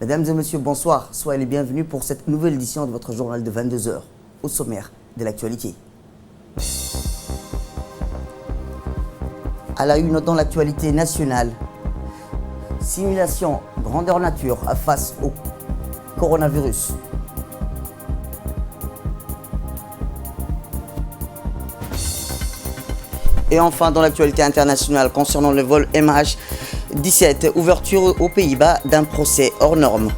Mesdames et messieurs, bonsoir. Soyez les bienvenus pour cette nouvelle édition de votre journal de 22 heures. Au sommaire de l'actualité. À la une dans l'actualité nationale, simulation grandeur nature face au coronavirus. Et enfin, dans l'actualité internationale concernant le vol MH17, ouverture aux Pays-Bas d'un procès hors norme.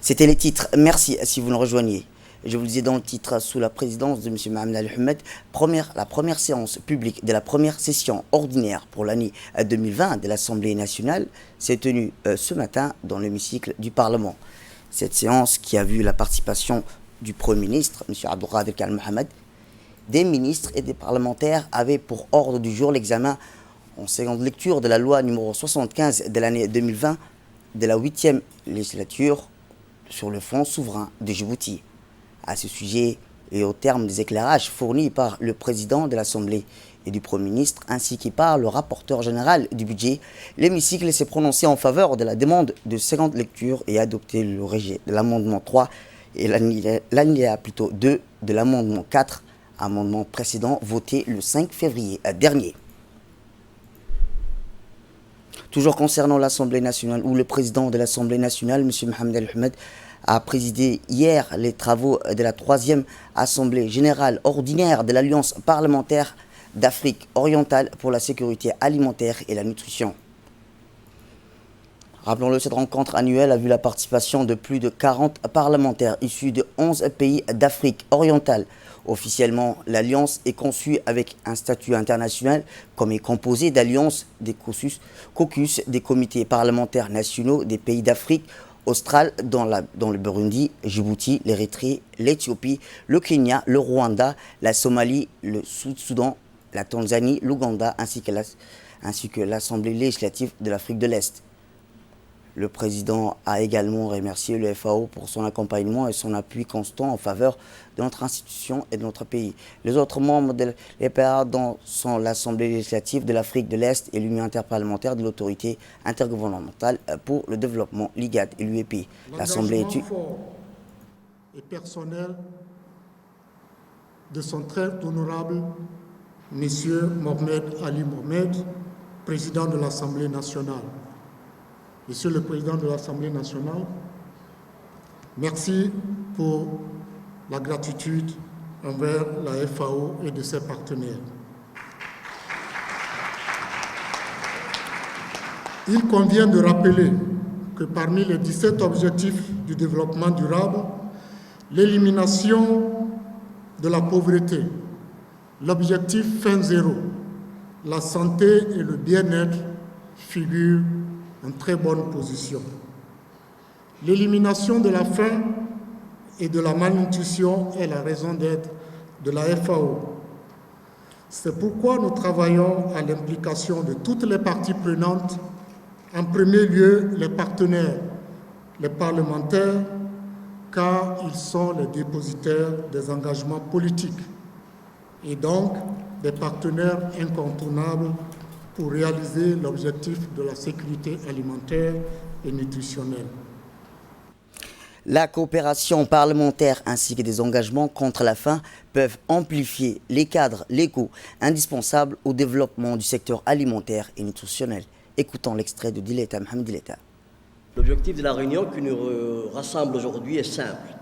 C'était les titres. Merci si vous nous rejoignez. Je vous le disais dans le titre, sous la présidence de M. Mohamed Al-Ahmed, la première séance publique de la première session ordinaire pour l'année 2020 de l'Assemblée nationale s'est tenue ce matin dans l'hémicycle du Parlement. Cette séance qui a vu la participation du Premier ministre, M. Abdelkader Al-Mohamed, des ministres et des parlementaires avaient pour ordre du jour l'examen en seconde lecture de la loi numéro 75 de l'année 2020 de la 8e législature sur le fonds souverain de Djibouti. À ce sujet et au terme des éclairages fournis par le président de l'Assemblée et du Premier ministre ainsi que par le rapporteur général du budget, l'hémicycle s'est prononcé en faveur de la demande de seconde lecture et a adopté le rejet de l'amendement 3 et l'alinéa 2 de l'amendement 4, amendement précédent voté le 5 février dernier. Toujours concernant l'Assemblée nationale, où le président de l'Assemblée nationale, M. Mohamed Al-Ahmed, a présidé hier les travaux de la 3e Assemblée générale ordinaire de l'Alliance parlementaire d'Afrique orientale pour la sécurité alimentaire et la nutrition. Rappelons-le, cette rencontre annuelle a vu la participation de plus de 40 parlementaires issus de 11 pays d'Afrique orientale. Officiellement, l'Alliance est conçue avec un statut international comme est composée d'alliances des caucus des comités parlementaires nationaux des pays d'Afrique australe dans le Burundi, Djibouti, l'Érythrée, l'Éthiopie, le Kenya, le Rwanda, la Somalie, le Soudan, la Tanzanie, l'Ouganda ainsi que l'Assemblée législative de l'Afrique de l'Est. Le président a également remercié le FAO pour son accompagnement et son appui constant en faveur de notre institution et de notre pays. Les autres membres de l'EPA sont l'Assemblée législative de l'Afrique de l'Est et l'Union interparlementaire de l'autorité intergouvernementale pour le développement, l'IGAD et l'UEP. L'Assemblée est fort et personnel de son très honorable M. Mohamed Ali Mohamed, président de l'Assemblée nationale. Monsieur le Président de l'Assemblée nationale, merci pour la gratitude envers la FAO et de ses partenaires. Il convient de rappeler que parmi les 17 objectifs du développement durable, l'élimination de la pauvreté, l'objectif fin zéro, la santé et le bien-être figurent en très bonne position. L'élimination de la faim et de la malnutrition est la raison d'être de la FAO. C'est pourquoi nous travaillons à l'implication de toutes les parties prenantes, en premier lieu les partenaires, les parlementaires, car ils sont les dépositaires des engagements politiques et donc des partenaires incontournables pour réaliser l'objectif de la sécurité alimentaire et nutritionnelle. La coopération parlementaire ainsi que des engagements contre la faim peuvent amplifier les cadres légaux indispensables au développement du secteur alimentaire et nutritionnel. Écoutons l'extrait de Dileta Mohamed Dileta. L'objectif de la réunion qui nous rassemble aujourd'hui est simple.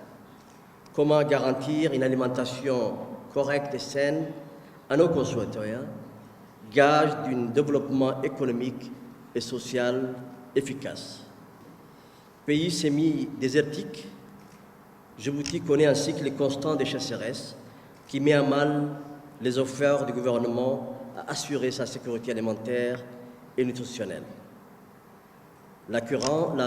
Comment garantir une alimentation correcte et saine à nos concitoyens, gage d'un développement économique et social efficace. Pays semi-désertique, Djibouti connaît un cycle constant de sécheresse qui met à mal les efforts du gouvernement à assurer sa sécurité alimentaire et nutritionnelle. La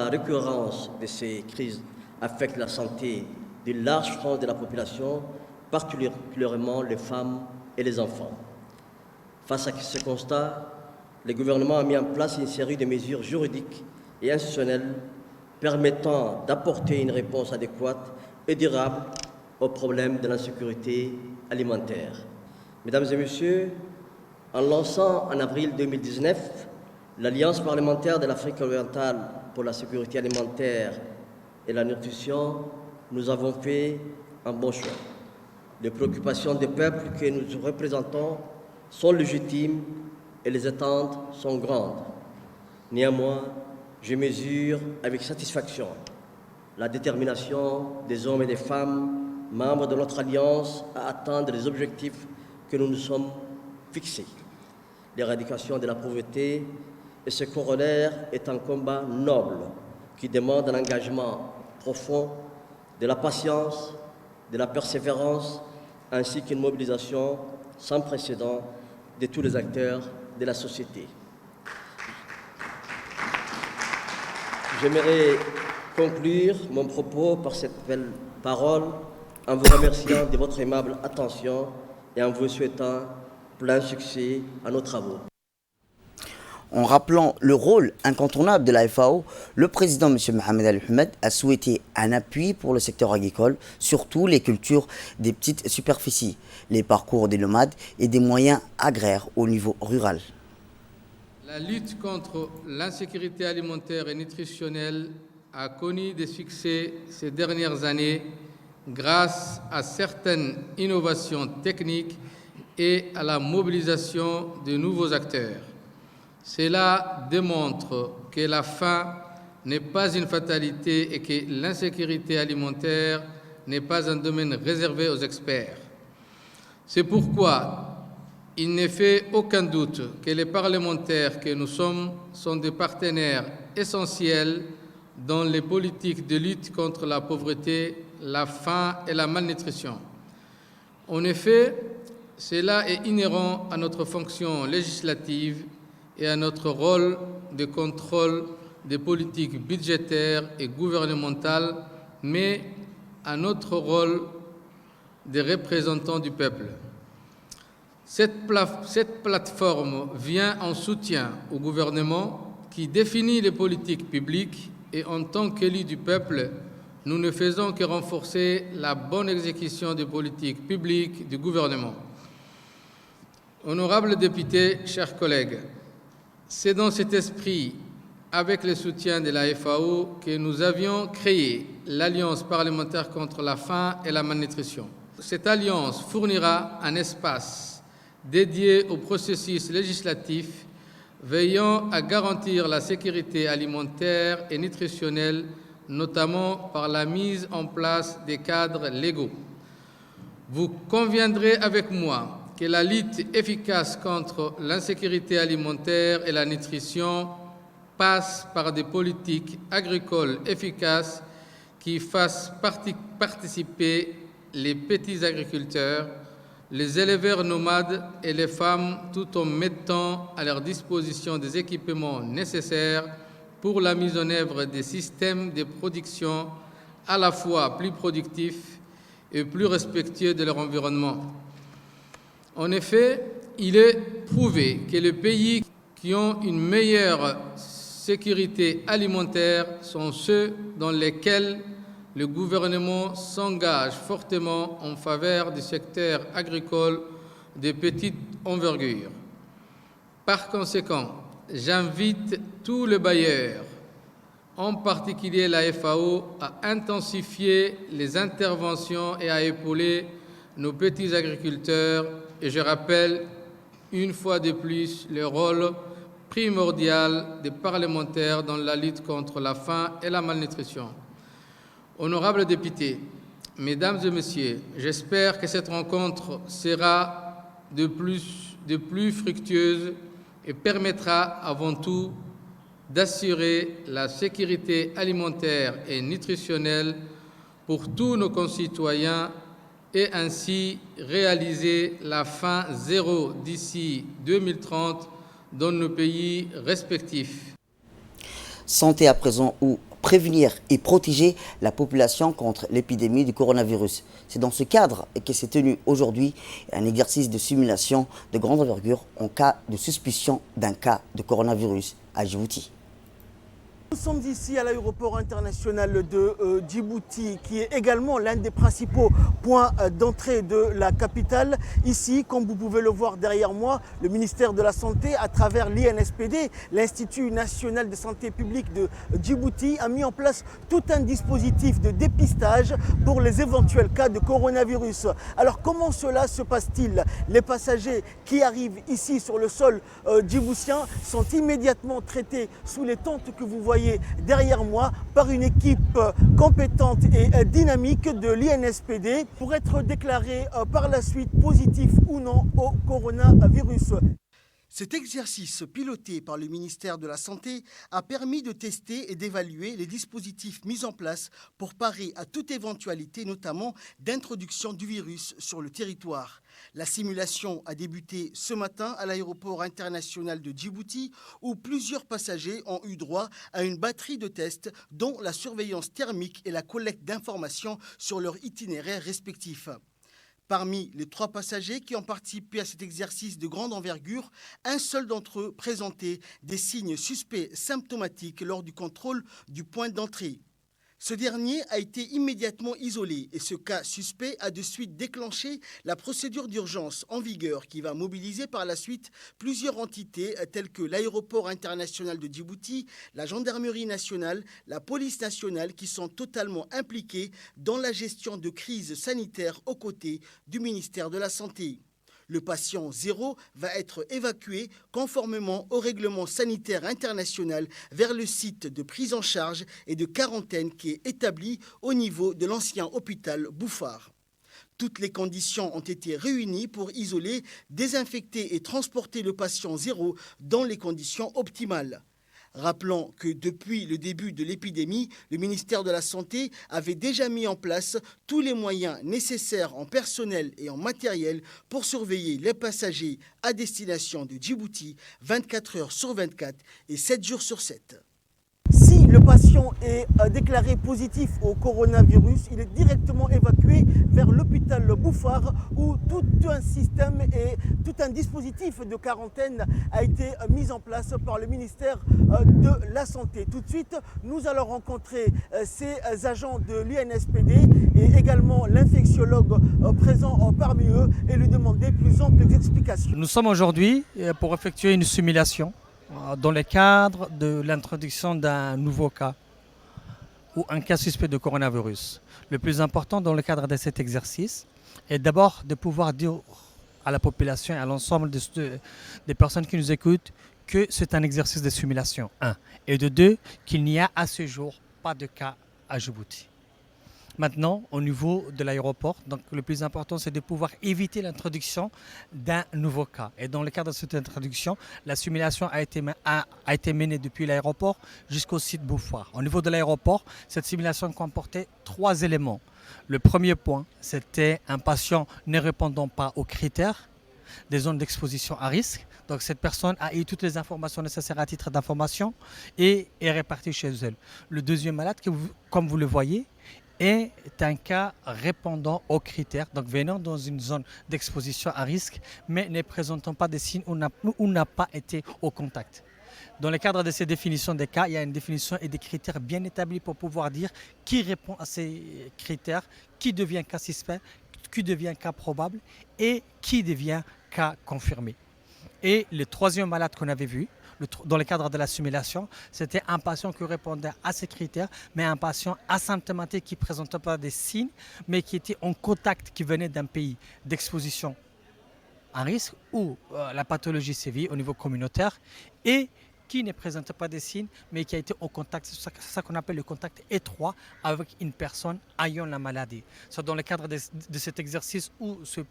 récurrence de ces crises affecte la santé d'une large frange de la population, particulièrement les femmes et les enfants. Face à ce constat, le gouvernement a mis en place une série de mesures juridiques et institutionnelles permettant d'apporter une réponse adéquate et durable aux problèmes de l'insécurité alimentaire. Mesdames et Messieurs, en lançant en avril 2019 l'Alliance parlementaire de l'Afrique orientale pour la sécurité alimentaire et la nutrition, nous avons fait un bon choix. Les préoccupations des peuples que nous représentons sont légitimes et les attentes sont grandes. Néanmoins, je mesure avec satisfaction la détermination des hommes et des femmes, membres de notre alliance, à atteindre les objectifs que nous nous sommes fixés. L'éradication de la pauvreté et ce corollaire est un combat noble qui demande un engagement profond, de la patience, de la persévérance, ainsi qu'une mobilisation sans précédent de tous les acteurs de la société. J'aimerais conclure mon propos par cette belle parole en vous remerciant de votre aimable attention et en vous souhaitant plein succès à nos travaux. En rappelant le rôle incontournable de la FAO, le président M. Mohamed Al-Ahmed a souhaité un appui pour le secteur agricole, surtout les cultures des petites superficies, les parcours des nomades et des moyens agraires au niveau rural. La lutte contre l'insécurité alimentaire et nutritionnelle a connu des succès ces dernières années grâce à certaines innovations techniques et à la mobilisation de nouveaux acteurs. Cela démontre que la faim n'est pas une fatalité et que l'insécurité alimentaire n'est pas un domaine réservé aux experts. C'est pourquoi il ne fait aucun doute que les parlementaires que nous sommes sont des partenaires essentiels dans les politiques de lutte contre la pauvreté, la faim et la malnutrition. En effet, cela est inhérent à notre fonction législative et à notre rôle de contrôle des politiques budgétaires et gouvernementales, mais à notre rôle de représentants du peuple. Cette plateforme vient en soutien au gouvernement qui définit les politiques publiques et en tant qu'élus du peuple, nous ne faisons que renforcer la bonne exécution des politiques publiques du gouvernement. Honorables députés, chers collègues, c'est dans cet esprit, avec le soutien de la FAO, que nous avions créé l'Alliance parlementaire contre la faim et la malnutrition. Cette alliance fournira un espace dédié au processus législatif veillant à garantir la sécurité alimentaire et nutritionnelle, notamment par la mise en place des cadres légaux. Vous conviendrez avec moi que la lutte efficace contre l'insécurité alimentaire et la nutrition passe par des politiques agricoles efficaces qui fassent participer les petits agriculteurs, les éleveurs nomades et les femmes, tout en mettant à leur disposition des équipements nécessaires pour la mise en œuvre des systèmes de production à la fois plus productifs et plus respectueux de leur environnement. En effet, il est prouvé que les pays qui ont une meilleure sécurité alimentaire sont ceux dans lesquels le gouvernement s'engage fortement en faveur du secteur agricole de petite envergure. Par conséquent, j'invite tous les bailleurs, en particulier la FAO, à intensifier les interventions et à épauler nos petits agriculteurs. Et je rappelle une fois de plus le rôle primordial des parlementaires dans la lutte contre la faim et la malnutrition. Honorables députés, mesdames et messieurs, j'espère que cette rencontre sera de plus fructueuse et permettra avant tout d'assurer la sécurité alimentaire et nutritionnelle pour tous nos concitoyens et ainsi réaliser la faim zéro d'ici 2030 dans nos pays respectifs. Santé à présent ou prévenir et protéger la population contre l'épidémie du coronavirus. C'est dans ce cadre que s'est tenu aujourd'hui un exercice de simulation de grande envergure en cas de suspicion d'un cas de coronavirus à Djibouti. Nous sommes ici à l'aéroport international de Djibouti, qui est également l'un des principaux points d'entrée de la capitale. Ici, comme vous pouvez le voir derrière moi, le ministère de la Santé, à travers l'INSPD, l'Institut national de santé publique de Djibouti, a mis en place tout un dispositif de dépistage pour les éventuels cas de coronavirus. Alors comment cela se passe-t-il? Les passagers qui arrivent ici sur le sol djiboutien sont immédiatement traités sous les tentes que vous voyez derrière moi par une équipe compétente et dynamique de l'INSPD pour être déclarés par la suite positifs ou non au coronavirus. Cet exercice piloté par le ministère de la Santé a permis de tester et d'évaluer les dispositifs mis en place pour parer à toute éventualité, notamment d'introduction du virus sur le territoire. La simulation a débuté ce matin à l'aéroport international de Djibouti où plusieurs passagers ont eu droit à une batterie de tests dont la surveillance thermique et la collecte d'informations sur leur itinéraire respectif. Parmi les 3 passagers qui ont participé à cet exercice de grande envergure, un seul d'entre eux présentait des signes suspects symptomatiques lors du contrôle du point d'entrée. Ce dernier a été immédiatement isolé et ce cas suspect a de suite déclenché la procédure d'urgence en vigueur qui va mobiliser par la suite plusieurs entités telles que l'aéroport international de Djibouti, la gendarmerie nationale, la police nationale qui sont totalement impliquées dans la gestion de crises sanitaires aux côtés du ministère de la Santé. Le patient 0 va être évacué conformément au règlement sanitaire international vers le site de prise en charge et de quarantaine qui est établi au niveau de l'ancien hôpital Bouffar. Toutes les conditions ont été réunies pour isoler, désinfecter et transporter le patient 0 dans les conditions optimales. Rappelons que depuis le début de l'épidémie, le ministère de la Santé avait déjà mis en place tous les moyens nécessaires en personnel et en matériel pour surveiller les passagers à destination de Djibouti 24 heures sur 24 et 7 jours sur 7. Si le patient est déclaré positif au coronavirus, il est directement évacué vers l'hôpital Bouffar où tout un système et tout un dispositif de quarantaine a été mis en place par le ministère de la Santé. Tout de suite, nous allons rencontrer ces agents de l'INSPD et également l'infectiologue présent parmi eux et lui demander plus amples explications. Nous sommes aujourd'hui pour effectuer une simulation dans le cadre de l'introduction d'un nouveau cas ou un cas suspect de coronavirus. Le plus important dans le cadre de cet exercice est d'abord de pouvoir dire à la population et à l'ensemble des personnes qui nous écoutent que c'est un exercice de simulation, 1. Et de 2, qu'il n'y a à ce jour pas de cas à Djibouti. Maintenant, au niveau de l'aéroport, donc le plus important, c'est de pouvoir éviter l'introduction d'un nouveau cas. Et dans le cadre de cette introduction, la simulation a été menée depuis l'aéroport jusqu'au site Bouffar. Au niveau de l'aéroport, cette simulation comportait 3 éléments. Le premier point, c'était un patient ne répondant pas aux critères des zones d'exposition à risque. Donc cette personne a eu toutes les informations nécessaires à titre d'information et est répartie chez elle. Le deuxième malade, comme vous le voyez, est un cas répondant aux critères, donc venant dans une zone d'exposition à risque, mais ne présentant pas de signes ou n'a pas été au contact. Dans le cadre de ces définitions des cas, il y a une définition et des critères bien établis pour pouvoir dire qui répond à ces critères, qui devient cas suspect, qui devient cas probable et qui devient cas confirmé. Et le troisième malade qu'on avait vu, dans le cadre de la simulation, c'était un patient qui répondait à ces critères, mais un patient asymptomatique qui ne présentait pas des signes, mais qui était en contact, qui venait d'un pays d'exposition à risque où la pathologie sévit au niveau communautaire et qui ne présentait pas des signes, mais qui a été au contact, c'est ça qu'on appelle le contact étroit avec une personne ayant la maladie. C'est dans le cadre de cet exercice où ce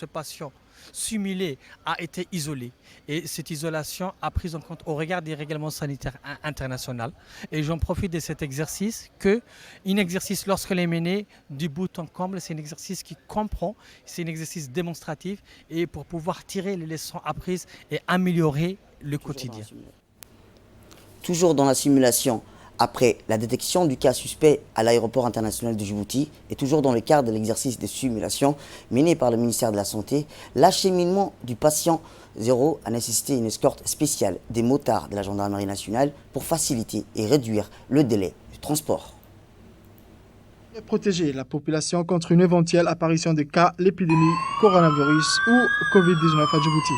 patient simulé a été isolé et cette isolation a pris en compte au regard des règlements sanitaires internationaux. Et j'en profite de cet exercice un exercice lorsqu'il est mené du bout en comble, c'est un exercice qui comprend, c'est un exercice démonstratif et pour pouvoir tirer les leçons apprises et améliorer le quotidien. Toujours dans la simulation. après la détection du cas suspect à l'aéroport international de Djibouti et toujours dans le cadre de l'exercice de simulation mené par le ministère de la Santé, l'acheminement du patient zéro a nécessité une escorte spéciale des motards de la gendarmerie nationale pour faciliter et réduire le délai du transport. Et protéger la population contre une éventuelle apparition de cas l'épidémie coronavirus ou Covid-19 à Djibouti.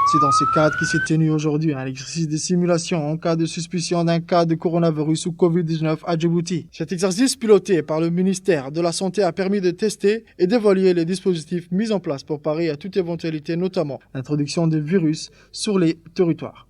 C'est dans ce cadre qui s'est tenu aujourd'hui un exercice de simulation en cas de suspicion d'un cas de coronavirus ou Covid-19 à Djibouti. Cet exercice piloté par le ministère de la Santé a permis de tester et d'évaluer les dispositifs mis en place pour parer à toute éventualité, notamment l'introduction de virus sur les territoires.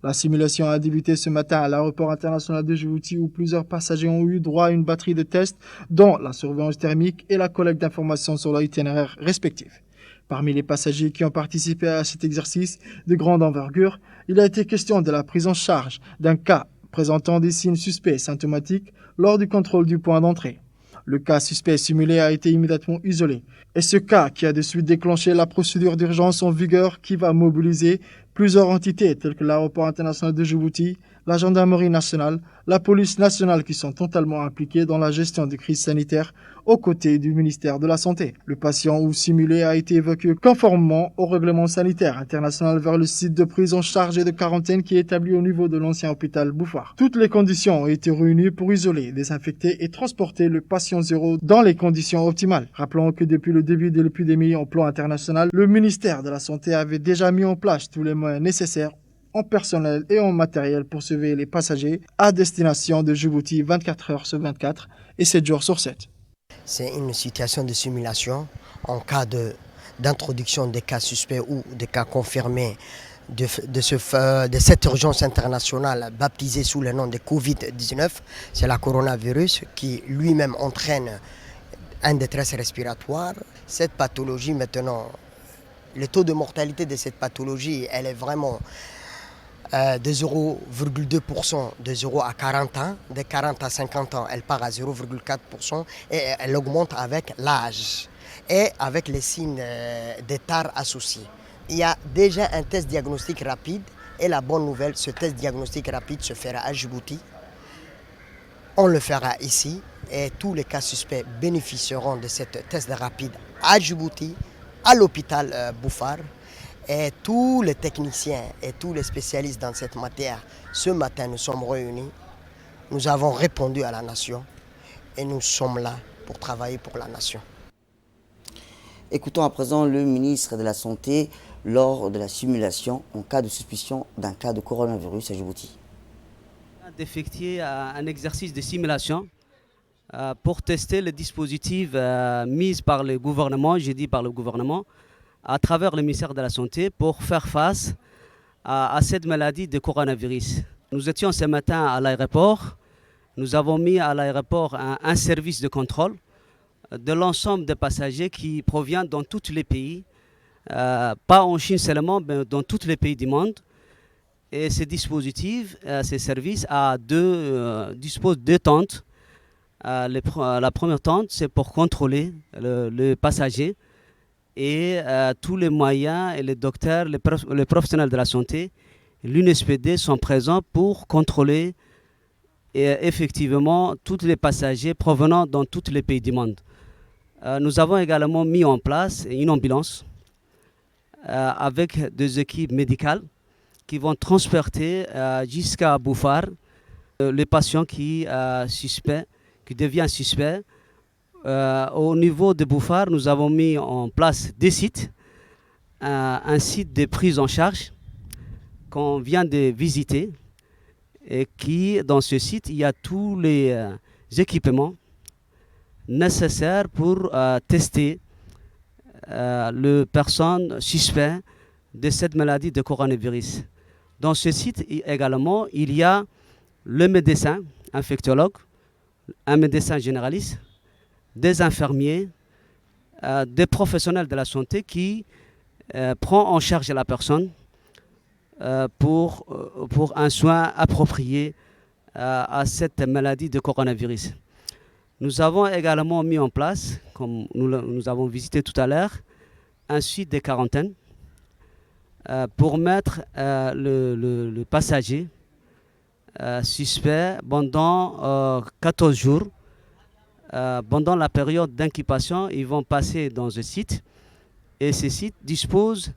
La simulation a débuté ce matin à l'aéroport international de Djibouti où plusieurs passagers ont eu droit à une batterie de tests dont la surveillance thermique et la collecte d'informations sur leur itinéraire respectif. Parmi les passagers qui ont participé à cet exercice de grande envergure, il a été question de la prise en charge d'un cas présentant des signes suspects symptomatiques lors du contrôle du point d'entrée. Le cas suspect simulé a été immédiatement isolé. Et ce cas qui a de suite déclenché la procédure d'urgence en vigueur qui va mobiliser plusieurs entités telles que l'aéroport international de Djibouti, la gendarmerie nationale, la police nationale qui sont totalement impliquées dans la gestion des crises sanitaires aux côtés du ministère de la Santé. Le patient ou simulé a été évacué conformément au règlement sanitaire international vers le site de prise en charge et de quarantaine qui est établi au niveau de l'ancien hôpital Bouffard. Toutes les conditions ont été réunies pour isoler, désinfecter et transporter le patient zéro dans les conditions optimales. Rappelons que depuis le début de l'épidémie en plan international, le ministère de la Santé avait déjà mis en place tous les moyens nécessaires en personnel et en matériel pour surveiller les passagers à destination de Djibouti 24 heures sur 24 et 7 jours sur 7. C'est une situation de simulation en cas d'introduction des cas suspects ou des cas confirmés de cette urgence internationale baptisée sous le nom de Covid-19. C'est la coronavirus qui lui-même entraîne une détresse respiratoire. Cette pathologie maintenant, le taux de mortalité de cette pathologie, elle est vraiment de 0,2% de 0 à 40 ans. De 40 à 50 ans, elle part à 0,4% et elle augmente avec l'âge et avec les signes d'état associés. Il y a déjà un test diagnostic rapide et la bonne nouvelle, ce test diagnostic rapide se fera à Djibouti. On le fera ici et tous les cas suspects bénéficieront de ce test rapide à Djibouti, à l'hôpital Bouffard. Et tous les techniciens et tous les spécialistes dans cette matière, ce matin, nous sommes réunis. Nous avons répondu à la nation et nous sommes là pour travailler pour la nation. Écoutons à présent le ministre de la Santé lors de la simulation en cas de suspicion d'un cas de coronavirus à Djibouti. D'effectuer un exercice de simulation pour tester les dispositifs mis par le gouvernement, j'ai dit par le gouvernement, à travers le ministère de la Santé pour faire face à cette maladie de coronavirus. Nous étions ce matin à l'aéroport. Nous avons mis à l'aéroport un service de contrôle de l'ensemble des passagers qui proviennent dans tous les pays, pas en Chine seulement, mais dans tous les pays du monde. Et ces dispositifs, ces services disposent de deux tentes. La première tente, c'est pour contrôler le passager. Et tous les moyens et les docteurs, les professionnels de la santé, l'UNSPD sont présents pour contrôler effectivement tous les passagers provenant dans tous les pays du monde. Nous avons également mis en place une ambulance avec des équipes médicales qui vont transporter jusqu'à Bouffard les patients qui deviennent suspects. Au niveau de Bouffard, nous avons mis en place des sites, un site de prise en charge qu'on vient de visiter et qui, dans ce site, il y a tous les équipements nécessaires pour tester les personnes suspectes de cette maladie de coronavirus. Dans ce site également, il y a le médecin infectiologue, un médecin généraliste, des infirmiers, des professionnels de la santé qui prennent en charge la personne pour un soin approprié à cette maladie de coronavirus. Nous avons également mis en place, comme nous avons visité tout à l'heure, un site de quarantaine pour mettre le passager suspect pendant 14 jours. Pendant la période d'incubation, ils vont passer dans un site et ce site dispose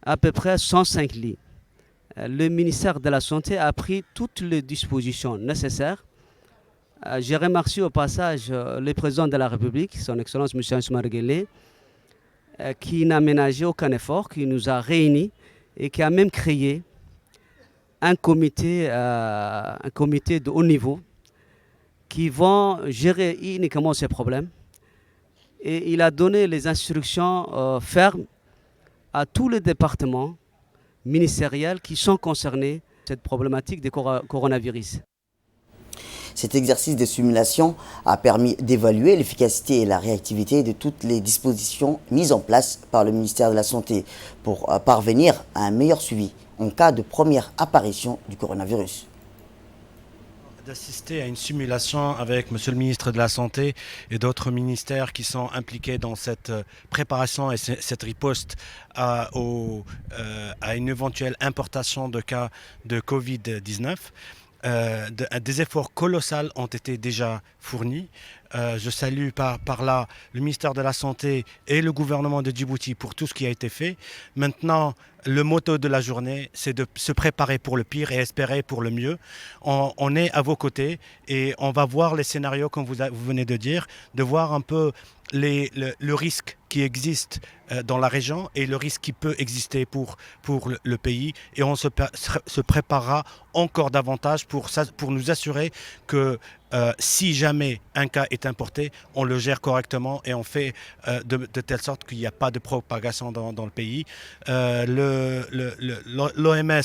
à peu près 105 lits. Le ministère de la Santé a pris toutes les dispositions nécessaires. Je remercie au passage le président de la République, son Excellence M. Ansoumana Guelleh, qui n'a ménagé aucun effort, qui nous a réunis et qui a même créé un comité de haut niveau qui vont gérer uniquement ces problèmes. Et il a donné les instructions fermes à tous les départements ministériels qui sont concernés par cette problématique du coronavirus. Cet exercice de simulation a permis d'évaluer l'efficacité et la réactivité de toutes les dispositions mises en place par le ministère de la Santé pour parvenir à un meilleur suivi en cas de première apparition du coronavirus. D'assister à une simulation avec Monsieur le ministre de la Santé et d'autres ministères qui sont impliqués dans cette préparation et cette riposte à une éventuelle importation de cas de Covid-19. Des efforts colossaux ont été déjà fournis. Je salue par là le ministère de la Santé et le gouvernement de Djibouti pour tout ce qui a été fait. Maintenant, le motto de la journée, c'est de se préparer pour le pire et espérer pour le mieux. On est à vos côtés et on va voir les scénarios, comme vous venez de dire, de voir un peu le risque qui existe dans la région et le risque qui peut exister pour le pays. Et on se préparera encore davantage pour nous assurer que si jamais un cas est importé, on le gère correctement et on fait de telle sorte qu'il n'y a pas de propagation dans le pays. L'OMS,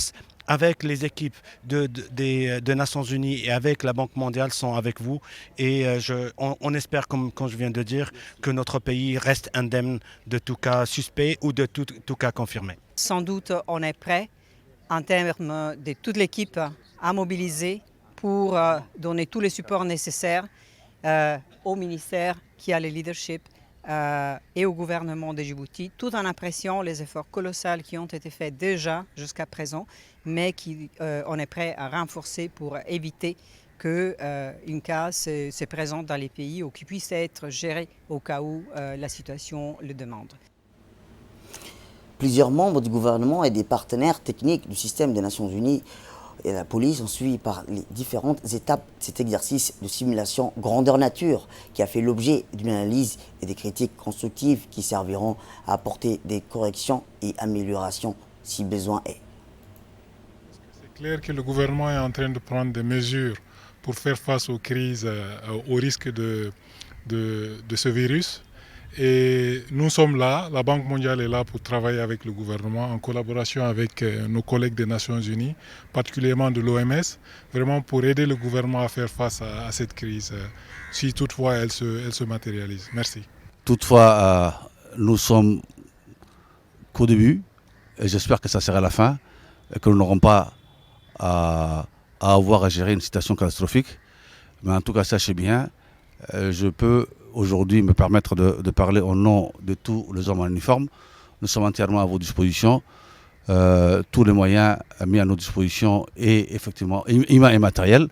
avec les équipes des Nations Unies et avec la Banque mondiale sont avec vous et on espère, comme je viens de dire, que notre pays reste indemne de tout cas suspect ou de tout cas confirmé. Sans doute, on est prêt en termes de toute l'équipe à mobiliser pour donner tous les supports nécessaires au ministère qui a le leadership et au gouvernement de Djibouti, tout en appréciant les efforts colossaux qui ont été faits déjà jusqu'à présent, mais on est prêt à renforcer pour éviter qu'une cas se présente dans les pays ou qui puisse être gérée au cas où la situation le demande. Plusieurs membres du gouvernement et des partenaires techniques du système des Nations Unies et la police ont suivi par les différentes étapes cet exercice de simulation grandeur nature qui a fait l'objet d'une analyse et des critiques constructives qui serviront à apporter des corrections et améliorations si besoin est. C'est clair que le gouvernement est en train de prendre des mesures pour faire face aux crises, aux risques de ce virus. Et nous sommes là, la Banque mondiale est là pour travailler avec le gouvernement en collaboration avec nos collègues des Nations Unies, particulièrement de l'OMS, vraiment pour aider le gouvernement à faire face à cette crise, si toutefois elle se matérialise. Merci. Toutefois, nous sommes qu'au début, et j'espère que ça sera la fin, et que nous n'aurons pas à avoir à gérer une situation catastrophique. Mais en tout cas, sachez bien, je peux aujourd'hui me permettre de parler au nom de tous les hommes en uniforme. Nous sommes entièrement à vos dispositions. Tous les moyens mis à nos dispositions et effectivement humains et matériels,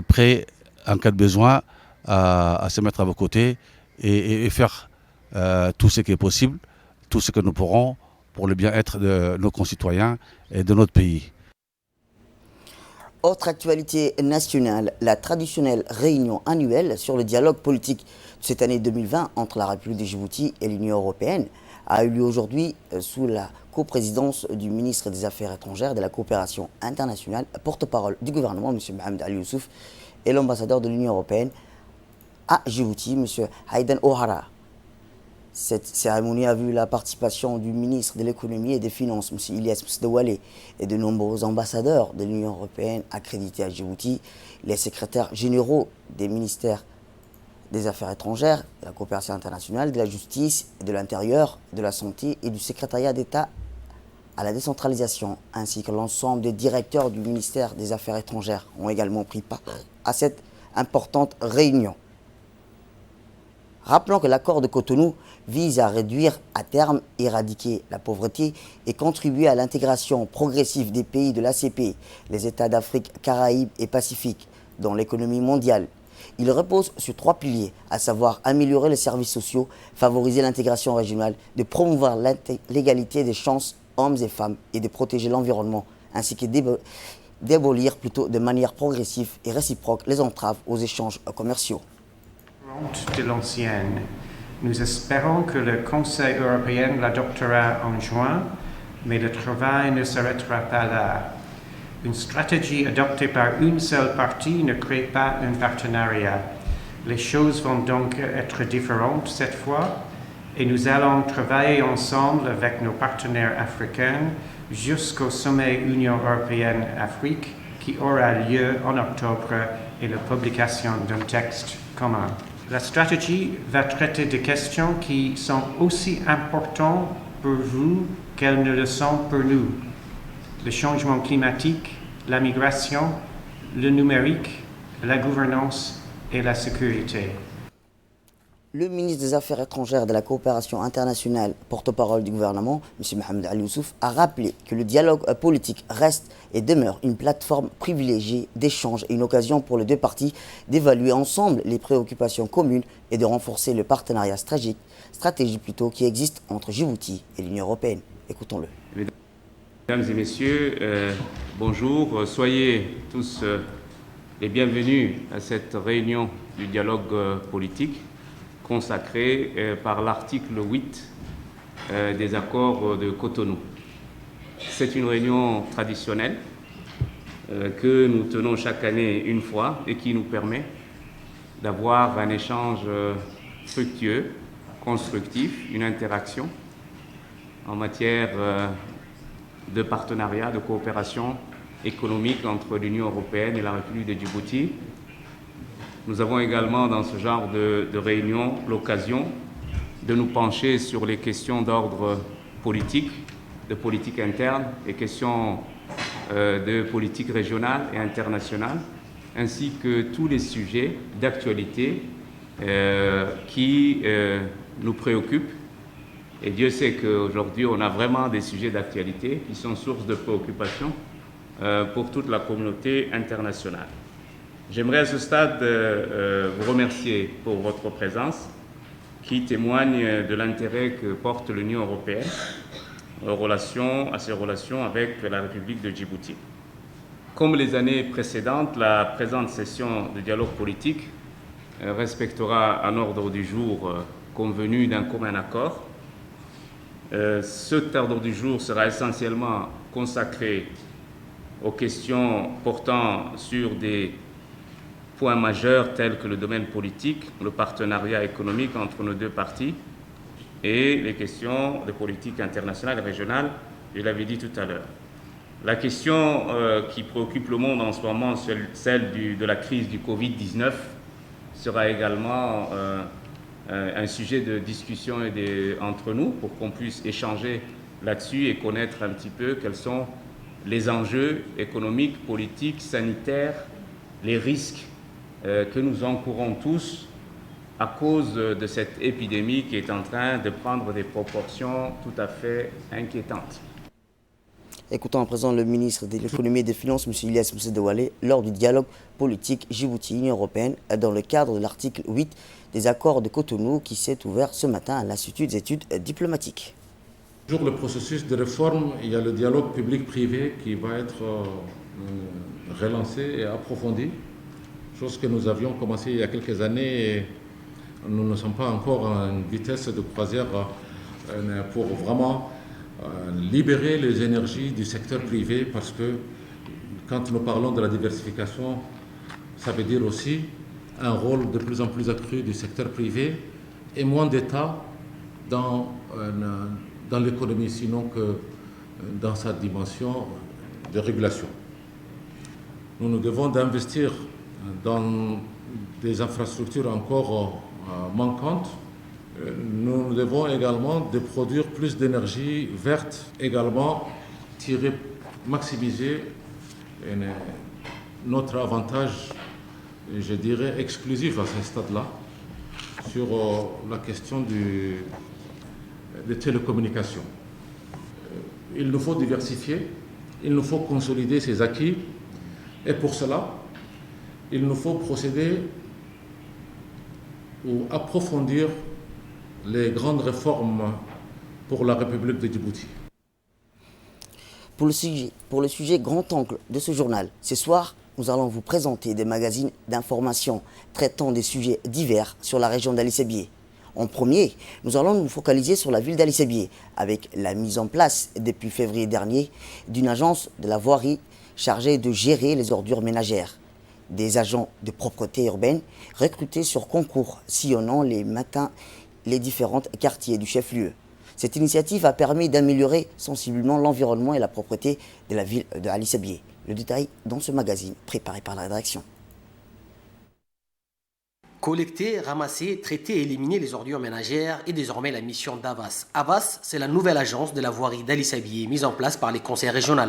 prêts en cas de besoin à se mettre à vos côtés et faire tout ce qui est possible, tout ce que nous pourrons pour le bien-être de nos concitoyens et de notre pays. Autre actualité nationale, la traditionnelle réunion annuelle sur le dialogue politique de cette année 2020 entre la République de Djibouti et l'Union européenne a eu lieu aujourd'hui sous la coprésidence du ministre des Affaires étrangères et de la coopération internationale, porte-parole du gouvernement, M. Mohamed Ali Youssouf, et l'ambassadeur de l'Union européenne à Djibouti, M. Hayden O'Hara. Cette cérémonie a vu la participation du ministre de l'économie et des finances, M. Ilyas Msdawale, et de nombreux ambassadeurs de l'Union européenne accrédités à Djibouti, les secrétaires généraux des ministères des Affaires étrangères, de la coopération internationale, de la justice, de l'intérieur, de la santé et du secrétariat d'État à la décentralisation, ainsi que l'ensemble des directeurs du ministère des Affaires étrangères ont également pris part à cette importante réunion. Rappelons que l'accord de Cotonou vise à réduire à terme, éradiquer la pauvreté et contribuer à l'intégration progressive des pays de l'ACP, les États d'Afrique, Caraïbes et Pacifique, dans l'économie mondiale. Il repose sur 3 piliers, à savoir améliorer les services sociaux, favoriser l'intégration régionale, de promouvoir l'égalité des chances hommes et femmes et de protéger l'environnement, ainsi que d'abolir plutôt de manière progressive et réciproque les entraves aux échanges commerciaux. De l'ancienne. Nous espérons que le Conseil européen l'adoptera en juin, mais le travail ne s'arrêtera pas là. Une stratégie adoptée par une seule partie ne crée pas un partenariat. Les choses vont donc être différentes cette fois, et nous allons travailler ensemble avec nos partenaires africains jusqu'au sommet Union européenne-Afrique qui aura lieu en octobre et la publication d'un texte commun. La stratégie va traiter de questions qui sont aussi importantes pour vous qu'elles ne le sont pour nous. Le changement climatique, la migration, le numérique, la gouvernance et la sécurité. Le ministre des Affaires étrangères et de la coopération internationale, porte-parole du gouvernement, M. Mohamed Ali Youssouf, a rappelé que le dialogue politique reste et demeure une plateforme privilégiée d'échange et une occasion pour les deux parties d'évaluer ensemble les préoccupations communes et de renforcer le partenariat stratégique qui existe entre Djibouti et l'Union européenne. Écoutons-le. Mesdames et messieurs, bonjour. Soyez tous les bienvenus à cette réunion du dialogue politique consacré par l'article 8 des accords de Cotonou. C'est une réunion traditionnelle que nous tenons chaque année une fois et qui nous permet d'avoir un échange fructueux, constructif, une interaction en matière de partenariat, de coopération économique entre l'Union européenne et la République de Djibouti. Nous avons également dans ce genre de réunion l'occasion de nous pencher sur les questions d'ordre politique, de politique interne et questions de politique régionale et internationale, ainsi que tous les sujets d'actualité qui nous préoccupent. Et Dieu sait qu'aujourd'hui, on a vraiment des sujets d'actualité qui sont source de préoccupation pour toute la communauté internationale. J'aimerais à ce stade vous remercier pour votre présence qui témoigne de l'intérêt que porte l'Union européenne à ses relations avec la République de Djibouti. Comme les années précédentes, la présente session de dialogue politique respectera un ordre du jour convenu d'un commun accord. Cet ordre du jour sera essentiellement consacré aux questions portant sur des points majeurs tels que le domaine politique, le partenariat économique entre nos deux parties et les questions de politique internationale et régionale, je l'avais dit tout à l'heure. La question qui préoccupe le monde en ce moment, celle de la crise du Covid-19, sera également un sujet de discussion entre nous pour qu'on puisse échanger là-dessus et connaître un petit peu quels sont les enjeux économiques, politiques, sanitaires, les risques que nous encourons tous à cause de cette épidémie qui est en train de prendre des proportions tout à fait inquiétantes. Écoutons à présent le ministre de l'économie et des finances, M. Ilyas Moussa Douale, lors du dialogue politique Djibouti-Union européenne dans le cadre de l'article 8 des accords de Cotonou qui s'est ouvert ce matin à l'Institut des études diplomatiques. Toujours le processus de réforme, il y a le dialogue public-privé qui va être relancé et approfondi, chose que nous avions commencé il y a quelques années et nous ne sommes pas encore à une vitesse de croisière pour vraiment libérer les énergies du secteur privé, parce que quand nous parlons de la diversification, ça veut dire aussi un rôle de plus en plus accru du secteur privé et moins d'État dans l'économie, sinon que dans sa dimension de régulation. Nous devons d'investir dans des infrastructures encore manquantes. Nous devons également de produire plus d'énergie verte, également maximiser notre avantage, je dirais, exclusif à ce stade-là, sur la question des télécommunications. Il nous faut diversifier, il nous faut consolider ces acquis et pour cela, il nous faut procéder ou approfondir les grandes réformes pour la République de Djibouti. Pour le sujet grand angle de ce journal, ce soir, nous allons vous présenter des magazines d'information traitant des sujets divers sur la région d'Ali Sébié. En premier, nous allons nous focaliser sur la ville d'Ali Sébié avec la mise en place depuis février dernier d'une agence de la voirie chargée de gérer les ordures ménagères. Des agents de propreté urbaine recrutés sur concours sillonnant les matins les différents quartiers du chef-lieu. Cette initiative a permis d'améliorer sensiblement l'environnement et la propreté de la ville de Ali Sébié. Le détail dans ce magazine préparé par la rédaction. Collecter, ramasser, traiter et éliminer les ordures ménagères est désormais la mission d'Avas. Avas, c'est la nouvelle agence de la voirie d'Ali Sébié mise en place par les conseils régionaux.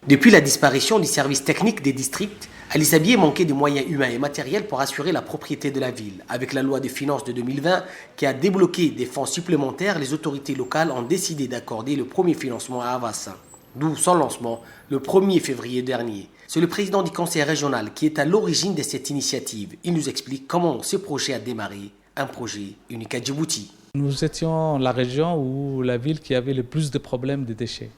Depuis la disparition du service technique des districts, Ali Sébié manquait de moyens humains et matériels pour assurer la propriété de la ville. Avec la loi de finances de 2020 qui a débloqué des fonds supplémentaires, les autorités locales ont décidé d'accorder le premier financement à Avas, d'où son lancement le 1er février dernier. C'est le président du conseil régional qui est à l'origine de cette initiative. Il nous explique comment ce projet a démarré, un projet unique à Djibouti. Nous étions la région ou la ville qui avait le plus de problèmes de déchets.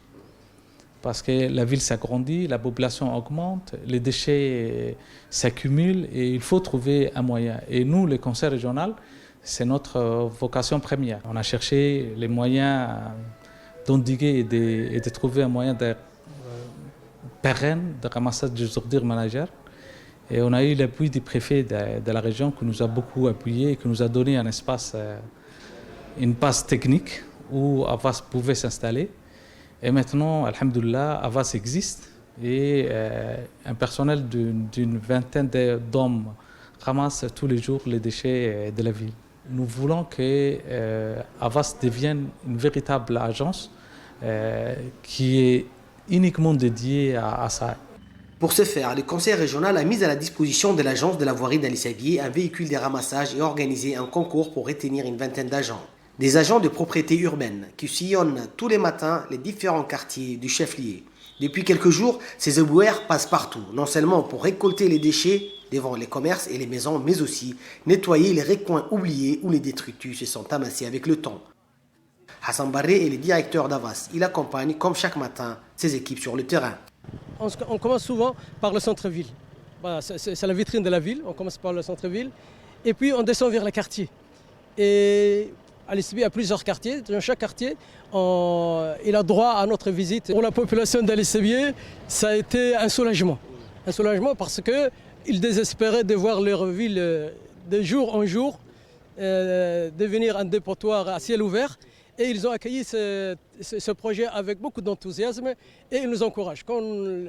Parce que la ville s'agrandit, la population augmente, les déchets s'accumulent et il faut trouver un moyen. Et nous, le conseil régional, c'est notre vocation première. On a cherché les moyens d'endiguer et de trouver un moyen pérenne de ramassage des ordures ménagères. Et on a eu l'appui du préfet de la région qui nous a beaucoup appuyé et qui nous a donné un espace, une base technique où Avas pouvait s'installer. Et maintenant, alhamdoulilah, Avas existe et un personnel d'une vingtaine d'hommes ramasse tous les jours les déchets de la ville. Nous voulons que Avas devienne une véritable agence qui est uniquement dédiée à ça. Pour ce faire, le conseil régional a mis à la disposition de l'agence de la voirie d'Ali Sébié un véhicule de ramassage et organisé un concours pour retenir une vingtaine d'agents. Des agents de propreté urbaine qui sillonnent tous les matins les différents quartiers du chef-lieu. Depuis quelques jours, ces éboueurs passent partout, non seulement pour récolter les déchets devant les commerces et les maisons, mais aussi nettoyer les recoins oubliés où les détritus se sont amassés avec le temps. Hassan Barré est le directeur d'Avas. Il accompagne, comme chaque matin, ses équipes sur le terrain. On commence souvent par le centre-ville. Voilà, c'est la vitrine de la ville, on commence par le centre-ville. Et puis on descend vers les quartiers. Et Ali Sébié a plusieurs quartiers. Dans chaque quartier, il a droit à notre visite. Pour la population d'Ali Sébié, ça a été un soulagement. Un soulagement parce qu'ils désespéraient de voir leur ville de jour en jour devenir un dépotoir à ciel ouvert. Et ils ont accueilli ce projet avec beaucoup d'enthousiasme et ils nous encouragent. Quand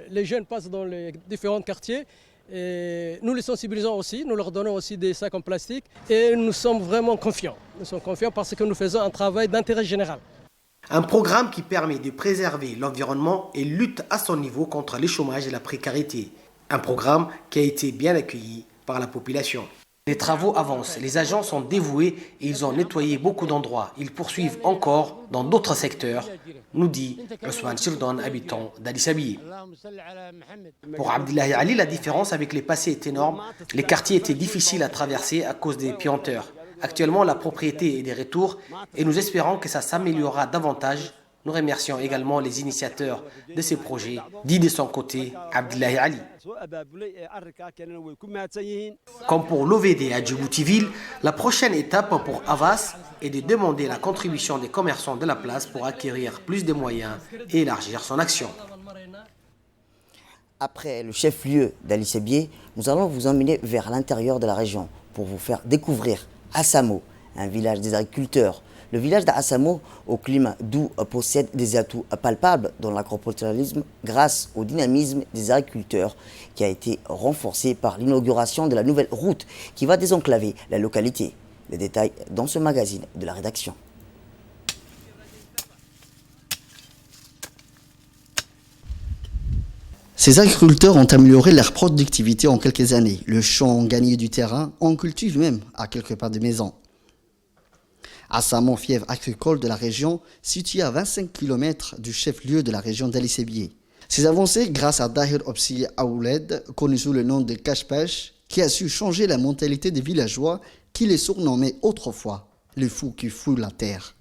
les jeunes passent dans les différents quartiers, et nous les sensibilisons aussi, nous leur donnons aussi des sacs en plastique et nous sommes vraiment confiants. Nous sommes confiants parce que nous faisons un travail d'intérêt général. Un programme qui permet de préserver l'environnement et lutte à son niveau contre le chômage et la précarité. Un programme qui a été bien accueilli par la population. Les travaux avancent, les agents sont dévoués et ils ont nettoyé beaucoup d'endroits. Ils poursuivent encore dans d'autres secteurs, nous dit Ousmane Chirdon, habitant d'Ali Sébié. Pour Abdillahi Ali, la différence avec les passés est énorme. Les quartiers étaient difficiles à traverser à cause des pianteurs. Actuellement, la propriété est des retours et nous espérons que ça s'améliorera davantage. Nous remercions également les initiateurs de ces projets, dit de son côté Abdillahi Ali. Comme pour l'OVD à Djibouti-Ville, la prochaine étape pour Avas est de demander la contribution des commerçants de la place pour acquérir plus de moyens et élargir son action. Après le chef-lieu d'Ali Sébié, nous allons vous emmener vers l'intérieur de la région pour vous faire découvrir Assamo, un village des agriculteurs. Le village d'Assamo, au climat doux, possède des atouts palpables dans l'agropotagisme grâce au dynamisme des agriculteurs qui a été renforcé par l'inauguration de la nouvelle route qui va désenclaver la localité. Les détails dans ce magazine de la rédaction. Ces agriculteurs ont amélioré leur productivité en quelques années. Le champ gagné du terrain en cultive même à quelques pas de maison. Assamon, fièvre agricole de la région, située à 25 km du chef-lieu de la région d'Ali Sébié. Ces avancées grâce à Dahir Opsi Aouled, connu sous le nom de Kashpesh, qui a su changer la mentalité des villageois qui les surnommaient autrefois les fous qui fouillent la terre.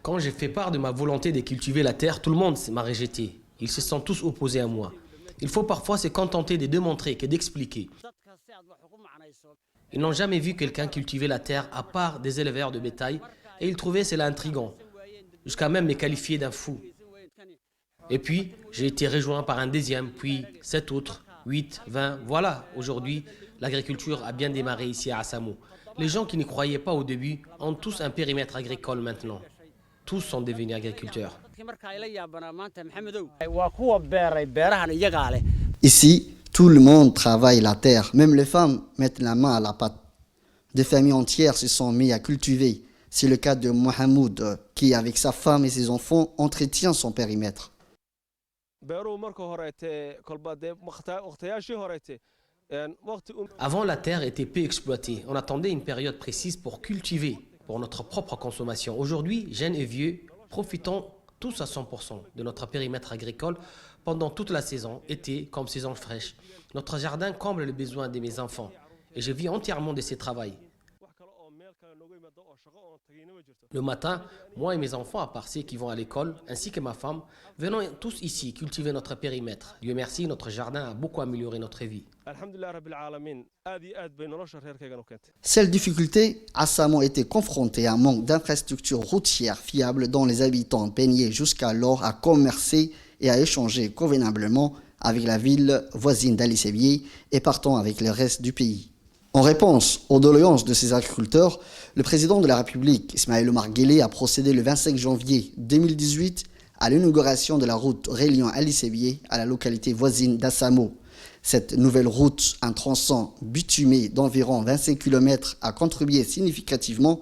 Quand j'ai fait part de ma volonté de cultiver la terre, tout le monde m'a rejeté. Ils se sont tous opposés à moi. Il faut parfois se contenter de démontrer que d'expliquer. Ils n'ont jamais vu quelqu'un cultiver la terre à part des éleveurs de bétail et ils trouvaient cela intriguant, jusqu'à même me qualifier d'un fou. Et puis, j'ai été rejoint par un deuxième, puis 7 autres, 8, 20. Voilà, aujourd'hui, l'agriculture a bien démarré ici à Assamou. Les gens qui n'y croyaient pas au début ont tous un périmètre agricole maintenant. Tous sont devenus agriculteurs. Ici, tout le monde travaille la terre, même les femmes mettent la main à la pâte. Des familles entières se sont mises à cultiver. C'est le cas de Mohamed, qui, avec sa femme et ses enfants, entretient son périmètre. Avant, la terre était peu exploitée. On attendait une période précise pour cultiver, pour notre propre consommation. Aujourd'hui, jeunes et vieux, profitons tous à 100% de notre périmètre agricole pendant toute la saison, été comme saison fraîche. Notre jardin comble les besoins de mes enfants et je vis entièrement de ces travaux. Le matin, moi et mes enfants, à part ceux qui vont à l'école, ainsi que ma femme, venons tous ici cultiver notre périmètre. Dieu merci, notre jardin a beaucoup amélioré notre vie. Seule difficulté, Assamon était confronté à un manque d'infrastructures routières fiables dont les habitants peinaient jusqu'alors à commercer et à échanger convenablement avec la ville voisine d'Ali Sébié et partant avec le reste du pays. En réponse aux doléances de ces agriculteurs, le président de la République, Ismaël Omar Guelleh, a procédé le 25 janvier 2018 à l'inauguration de la route reliant Ali Sébié à la localité voisine d'Assamou. Cette nouvelle route, un tronçon bitumé d'environ 25 km, a contribué significativement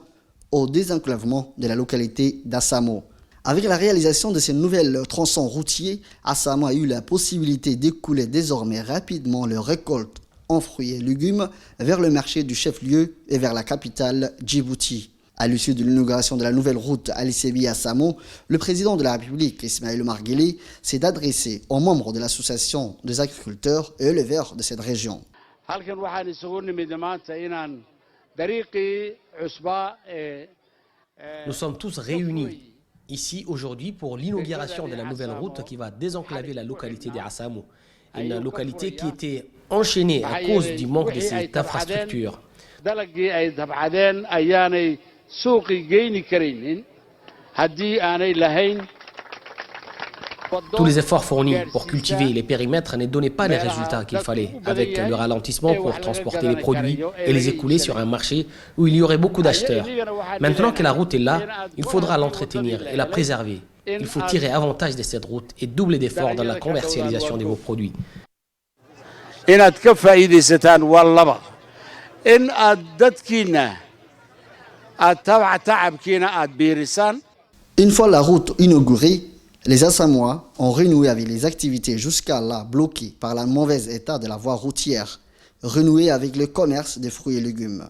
au désenclavement de la localité d'Assamou. Avec la réalisation de ces nouvelles tronçons routiers, Assamou a eu la possibilité d'écouler désormais rapidement leurs récoltes en fruits et légumes vers le marché du chef-lieu et vers la capitale Djibouti. À l'issue de l'inauguration de la nouvelle route Ali Sébié à Assamou, le président de la République, Ismaël Omar Guelleh, s'est adressé aux membres de l'association des agriculteurs et éleveurs de cette région. Nous sommes tous réunis ici aujourd'hui pour l'inauguration de la nouvelle route qui va désenclaver la localité d'Assamou. Une localité qui était enchaînée à cause du manque de cette infrastructure. Tous les efforts fournis pour cultiver les périmètres ne donnaient pas les résultats qu'il fallait, avec le ralentissement pour transporter les produits et les écouler sur un marché où il y aurait beaucoup d'acheteurs. Maintenant que la route est là, il faudra l'entretenir et la préserver. Il faut tirer avantage de cette route et doubler d'efforts dans la commercialisation de vos produits. Une fois la route inaugurée, les Assamois ont renoué avec les activités jusqu'à là bloquées par le mauvais état de la voie routière, renoué avec le commerce des fruits et légumes.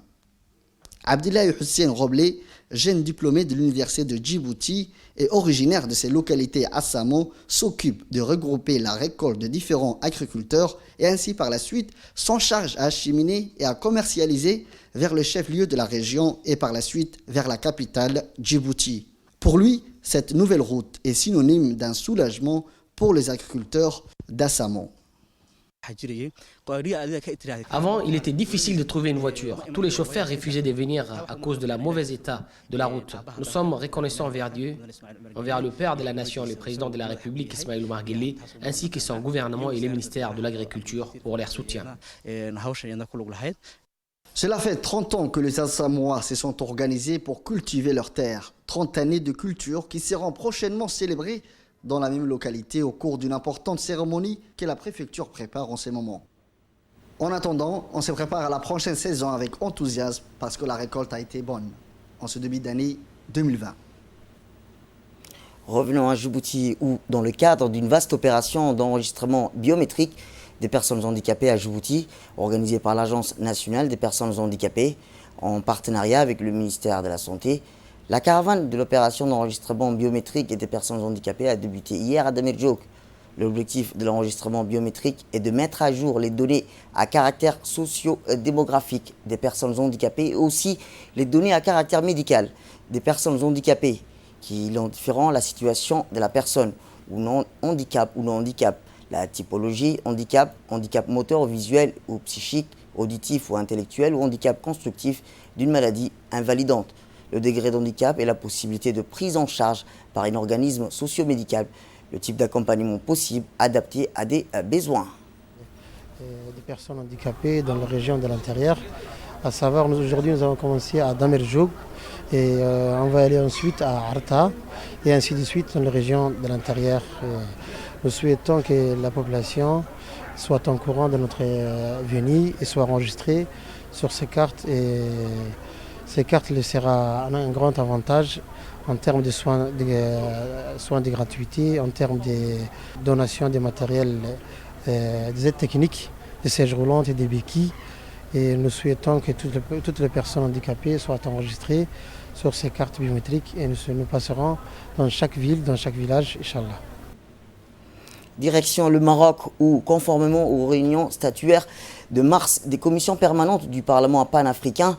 Abdoulaye Hussein Roblé, jeune diplômé de l'université de Djibouti et originaire de ces localités Assamou, s'occupe de regrouper la récolte de différents agriculteurs et ainsi par la suite s'en charge à acheminer et à commercialiser vers le chef-lieu de la région et par la suite vers la capitale Djibouti. Pour lui, cette nouvelle route est synonyme d'un soulagement pour les agriculteurs d'Assamou. Avant, il était difficile de trouver une voiture. Tous les chauffeurs refusaient de venir à cause de la mauvais état de la route. Nous sommes reconnaissants envers Dieu, envers le Père de la Nation, le Président de la République, Ismaël Omar Guelleh, ainsi que son gouvernement et les ministères de l'Agriculture pour leur soutien. Cela fait 30 ans que les Assamois se sont organisés pour cultiver leurs terres. 30 années de culture qui seront prochainement célébrées dans la même localité au cours d'une importante cérémonie que la préfecture prépare en ces moments. En attendant, on se prépare à la prochaine saison avec enthousiasme parce que la récolte a été bonne en ce début d'année 2020. Revenons à Djibouti où, dans le cadre d'une vaste opération d'enregistrement biométrique, des personnes handicapées à Djibouti, organisée par l'Agence nationale des personnes handicapées, en partenariat avec le ministère de la Santé. La caravane de l'opération d'enregistrement biométrique des personnes handicapées a débuté hier à Damirjouk. L'objectif de l'enregistrement biométrique est de mettre à jour les données à caractère socio-démographique des personnes handicapées et aussi les données à caractère médical des personnes handicapées qui identifieront la situation de la personne ou non handicap, la typologie handicap, handicap moteur, visuel ou psychique, auditif ou intellectuel ou handicap constructif d'une maladie invalidante, le degré d'handicap et la possibilité de prise en charge par un organisme socio-médical, le type d'accompagnement possible adapté à des besoins. Des personnes handicapées dans la région de l'intérieur, à savoir aujourd'hui nous avons commencé à Damirjouk et on va aller ensuite à Arta et ainsi de suite dans la région de l'intérieur. Nous souhaitons que la population soit au courant de notre venue et soit enregistrée sur ces cartes et ces cartes leur sera un grand avantage en termes de soins de gratuité, en termes de donation de matériel, des aides techniques, des sièges roulants et des béquilles. Et nous souhaitons que toutes les personnes handicapées soient enregistrées sur ces cartes biométriques et nous passerons dans chaque ville, dans chaque village, Inch'Allah. Direction le Maroc où, conformément aux réunions statutaires de mars des commissions permanentes du Parlement panafricain,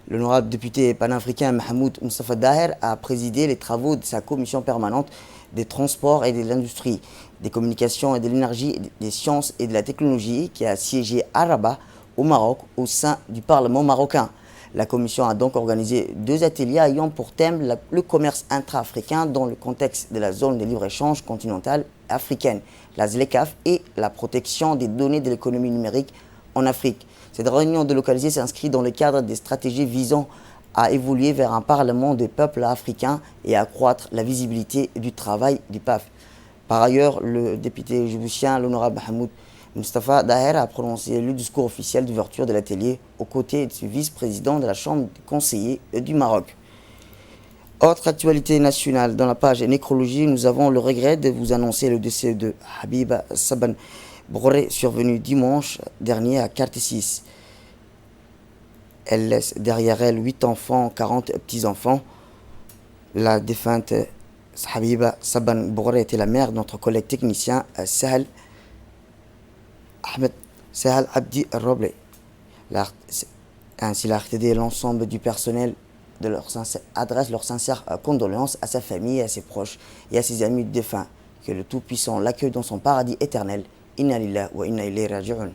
l'honorable député panafricain Mahmoud Moustapha Daher a présidé les travaux de sa commission permanente des transports et de l'industrie, des communications et de l'énergie, des sciences et de la technologie qui a siégé à Rabat, au Maroc, au sein du Parlement marocain. La commission a donc organisé 2 ateliers ayant pour thème le commerce intra-africain dans le contexte de la zone de libre-échange continentale africaine, la ZLECAF, et la protection des données de l'économie numérique en Afrique. Cette réunion délocalisée s'inscrit dans le cadre des stratégies visant à évoluer vers un parlement des peuples africains et à accroître la visibilité du travail du PAF. Par ailleurs, le député djiboutien, l'honorable Mahmoud Moustapha Daher, a prononcé le discours officiel d'ouverture de l'atelier aux côtés du vice-président de la Chambre des conseillers du Maroc. Autre actualité nationale, dans la page nécrologie, nous avons le regret de vous annoncer le décès de Habiba Saban Boré, survenu dimanche dernier à Quartier-6. Elle laisse derrière elle 8 enfants, 40 petits-enfants. La défunte Habiba Saban Boré était la mère de notre collègue technicien Sahel Ahmed Sahel Abdi Roble. Ainsi, la RTD et l'ensemble du personnel adresse leurs sincères condoléances à sa famille, à ses proches et à ses amis défunts. Que le Tout-Puissant l'accueille dans son paradis éternel. Inna lillahi wa inna ilayhi raji'un.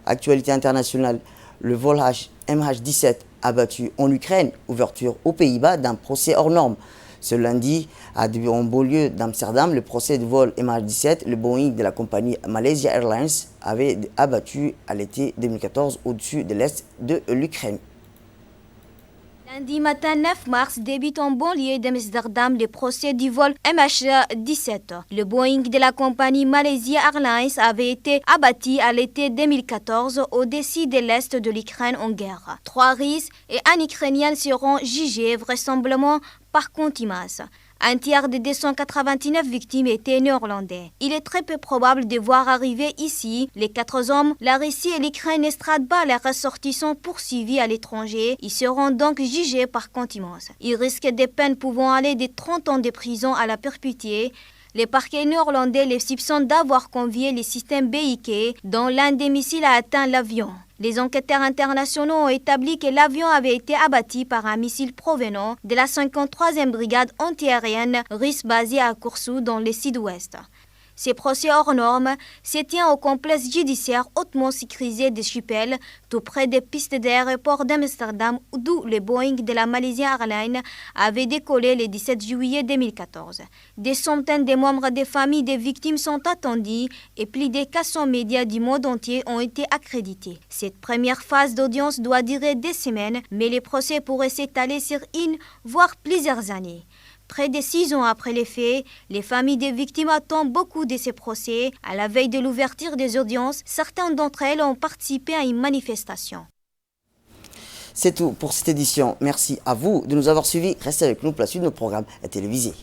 Actualité internationale, le vol MH17 abattu en Ukraine, ouverture aux Pays-Bas d'un procès hors norme. Ce lundi, en banlieue d'Amsterdam, le procès de vol MH17, le Boeing de la compagnie Malaysia Airlines, avait abattu à l'été 2014 au-dessus de l'est de l'Ukraine. Lundi matin 9 mars débute en banlieue d'Amsterdam le procès du vol MH17. Le Boeing de la compagnie Malaysia Airlines avait été abattu à l'été 2014 au-dessus de l'est de l'Ukraine en guerre. 3 Russes et un Ukrainien seront jugés vraisemblablement par contumace. Un tiers des 289 victimes étaient néerlandais. Il est très peu probable de voir arriver ici les 4 hommes. La Russie et l'Ukraine n'estradent pas les ressortissants poursuivis à l'étranger. Ils seront donc jugés par contumace. Ils risquent des peines pouvant aller de 30 ans de prison à la perpétuité. Les parquets néerlandais les soupçonnent d'avoir convié les systèmes BIK dont l'un des missiles a atteint l'avion. Les enquêteurs internationaux ont établi que l'avion avait été abattu par un missile provenant de la 53e brigade antiaérienne russe basée à Koursu dans le sud-ouest. Ces procès hors normes se tiennent au complexe judiciaire hautement sécurisé de Schiphol, tout près des pistes d'aéroport d'Amsterdam, d'où le Boeing de la Malaysia Airlines avait décollé le 17 juillet 2014. Des centaines de membres des familles des victimes sont attendus et plus de 400 médias du monde entier ont été accrédités. Cette première phase d'audience doit durer des semaines, mais les procès pourraient s'étaler sur une, voire plusieurs années. Près de 6 ans après les faits, les familles des victimes attendent beaucoup de ces procès. À la veille de l'ouverture des audiences, certaines d'entre elles ont participé à une manifestation. C'est tout pour cette édition. Merci à vous de nous avoir suivis. Restez avec nous pour la suite de nos programmes télévisés.